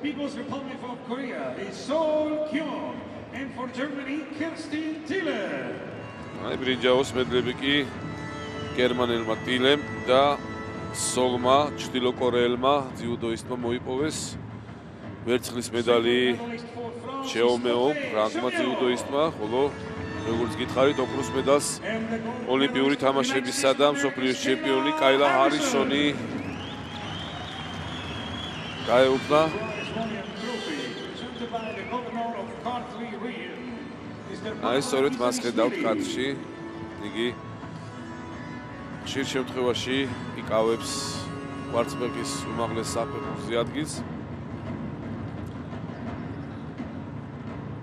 People's Republic of Korea is Seol Kyung, and for Germany, Kerstin Tiller. აი ბრინჯაოს მედლები კი გერმანელმა ტილემ და სოლმა ჩრდილოკორეელმა ძიუდოისტმა მოიპოვეს. ვერცხლის медали შეომეო ფრანგმა ძიუდოისტმა, ხოლო როგორც გითხარით, ოქროს медалს ოლიმპიური თამაშებისა და მსოფლიოს ჩემპიონი კაილა ჰარისონი გაეუფლა. აი სწორედ მას ხედავთ კადრში. იგი ხშირ შემთხვევაში იკავებს კვარცხლბეკის უმაღლეს საფეხურზე ადგილს.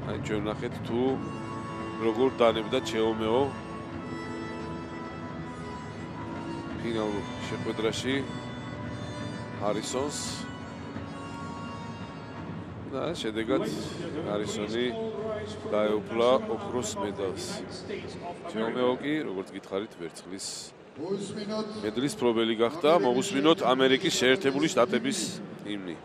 აი ჩვენ ნახეთ თუ როგორ დანებდა ჩეომეო ფინალურ შეხვედრაში ჰარისონს და შედეგად ჰარისონი გაეუფლა ოქროს медалს. ჩეომეო კი როგორც გითხარით ვერცხლის медаლის მფლობელი გახდა. მოგუსმინოთ ამერიკის შეერთებული შტატების ჰიმნი.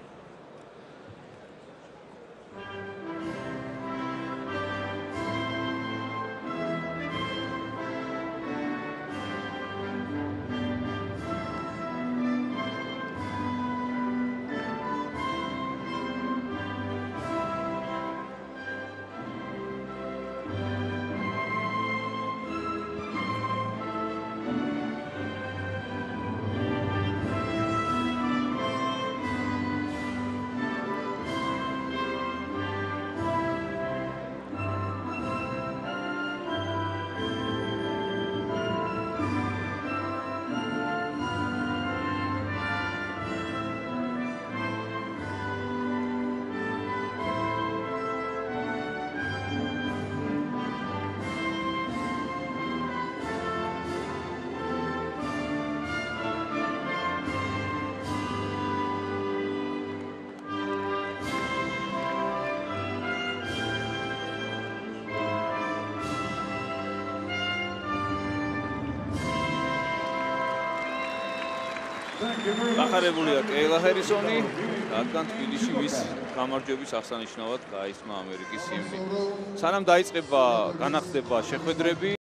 გახარებულია კეილა ჰარისონი, რადგან თბილისში მის გამარჯვების აღსანიშნავად გაისმა ამერიკის ჰიმნი. სანამ დაიწყება განახდება შეხვედრები